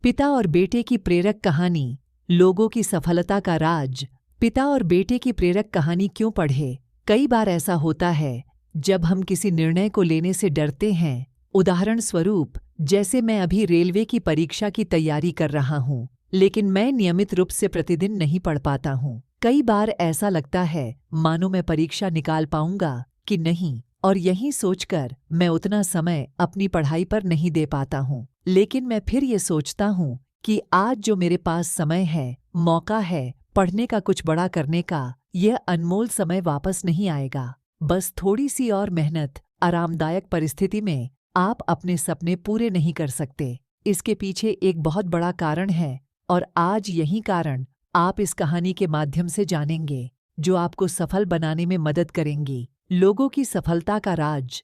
पिता और बेटे की प्रेरक कहानी। लोगों की सफलता का राज। पिता और बेटे की प्रेरक कहानी क्यों पढ़े? कई बार ऐसा होता है जब हम किसी निर्णय को लेने से डरते हैं। उदाहरण स्वरूप, जैसे मैं अभी रेलवे की परीक्षा की तैयारी कर रहा हूँ, लेकिन मैं नियमित रूप से प्रतिदिन नहीं पढ़ पाता हूँ। कई बार ऐसा लगता है मानो मैं परीक्षा निकाल पाऊंगा कि नहीं, और यही सोचकर मैं उतना समय अपनी पढ़ाई पर नहीं दे पाता हूँ। लेकिन मैं फिर ये सोचता हूँ कि आज जो मेरे पास समय है, मौका है पढ़ने का, कुछ बड़ा करने का, यह अनमोल समय वापस नहीं आएगा। बस थोड़ी सी और मेहनत, आरामदायक परिस्थिति में आप अपने सपने पूरे नहीं कर सकते। इसके पीछे एक बहुत बड़ा कारण है, और आज यही कारण आप इस कहानी के माध्यम से जानेंगे, जो आपको सफल बनाने में मदद करेंगी। लोगों की सफलता का राज।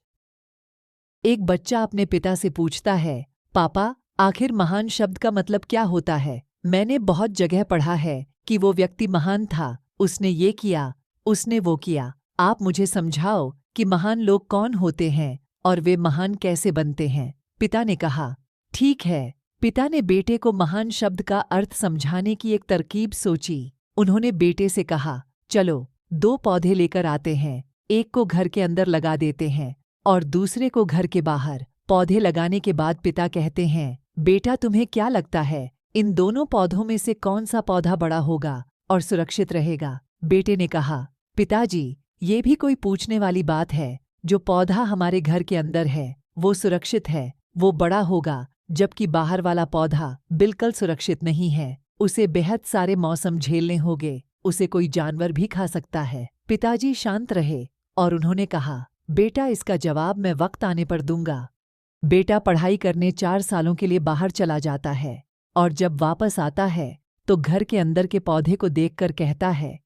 एक बच्चा अपने पिता से पूछता है, पापा, आखिर महान शब्द का मतलब क्या होता है? मैंने बहुत जगह पढ़ा है कि वो व्यक्ति महान था, उसने ये किया, उसने वो किया। आप मुझे समझाओ कि महान लोग कौन होते हैं और वे महान कैसे बनते हैं? पिता ने कहा, ठीक है। पिता ने बेटे को महान शब्द का अर्थ समझाने की एक तरकीब सोची। उन्होंने बेटे से कहा, चलो 2 पौधे लेकर आते हैं, एक को घर के अंदर लगा देते हैं और दूसरे को घर के बाहर। पौधे लगाने के बाद पिता कहते हैं, बेटा, तुम्हें क्या लगता है इन दोनों पौधों में से कौन सा पौधा बड़ा होगा और सुरक्षित रहेगा? बेटे ने कहा, पिताजी, ये भी कोई पूछने वाली बात है। जो पौधा हमारे घर के अंदर है वो सुरक्षित है, वो बड़ा होगा, जबकि बाहर वाला पौधा बिल्कुल सुरक्षित नहीं है। उसे बेहद सारे मौसम झेलने होंगे, उसे कोई जानवर भी खा सकता है। पिताजी शांत रहे और उन्होंने कहा, बेटा, इसका जवाब मैं वक्त आने पर दूंगा। बेटा पढ़ाई करने 4 सालों के लिए बाहर चला जाता है और जब वापस आता है तो घर के अंदर के पौधे को देखकर कहता है,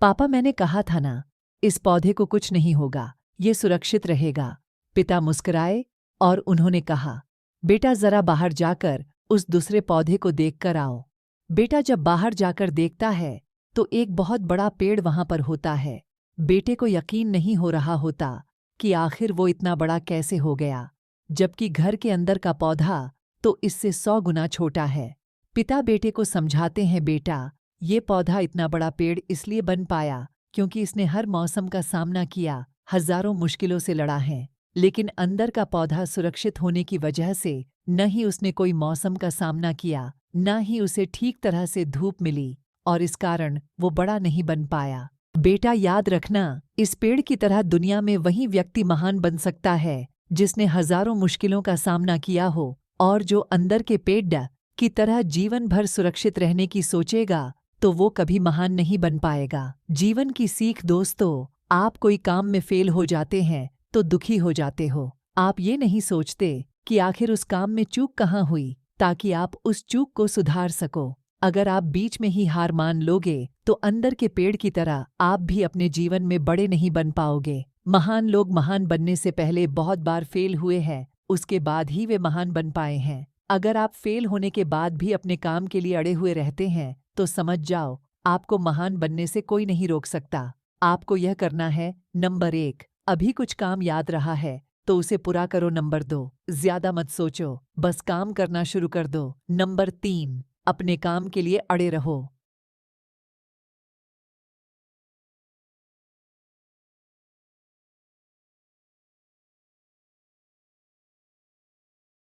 पापा, मैंने कहा था ना, इस पौधे को कुछ नहीं होगा, ये सुरक्षित रहेगा। पिता मुस्कुराए और उन्होंने कहा, बेटा, जरा बाहर जाकर उस दूसरे पौधे को देखकर आओ। बेटा जब बाहर जाकर देखता है तो एक बहुत बड़ा पेड़ वहां पर होता है। बेटे को यकीन नहीं हो रहा होता कि आखिर वो इतना बड़ा कैसे हो गया, जबकि घर के अंदर का पौधा तो इससे 100 गुना छोटा है। पिता बेटे को समझाते हैं, बेटा, ये पौधा इतना बड़ा पेड़ इसलिए बन पाया क्योंकि इसने हर मौसम का सामना किया, हजारों मुश्किलों से लड़ा है। लेकिन अंदर का पौधा सुरक्षित होने की वजह से न ही उसने कोई मौसम का सामना किया, न ही उसे ठीक तरह से धूप मिली, और इस कारण वो बड़ा नहीं बन पाया। बेटा, याद रखना, इस पेड़ की तरह दुनिया में वही व्यक्ति महान बन सकता है जिसने हजारों मुश्किलों का सामना किया हो, और जो अंदर के पेड़ की तरह जीवन भर सुरक्षित रहने की सोचेगा तो वो कभी महान नहीं बन पाएगा। जीवन की सीख दोस्तों, आप कोई काम में फेल हो जाते हैं तो दुखी हो जाते हो। आप ये नहीं सोचते कि आखिर उस काम में चूक कहाँ हुई, ताकि आप उस चूक को सुधार सको। अगर आप बीच में ही हार मान लोगे तो अंदर के पेड़ की तरह आप भी अपने जीवन में बड़े नहीं बन पाओगे। महान लोग महान बनने से पहले बहुत बार फेल हुए हैं, उसके बाद ही वे महान बन पाए हैं। अगर आप फेल होने के बाद भी अपने काम के लिए अड़े हुए रहते हैं तो समझ जाओ, आपको महान बनने से कोई नहीं रोक सकता। आपको यह करना है, नंबर 1, अभी कुछ काम याद रहा है तो उसे पूरा करो। नंबर 2, ज्यादा मत सोचो, बस काम करना शुरू कर दो। नंबर 3, अपने काम के लिए अड़े रहो।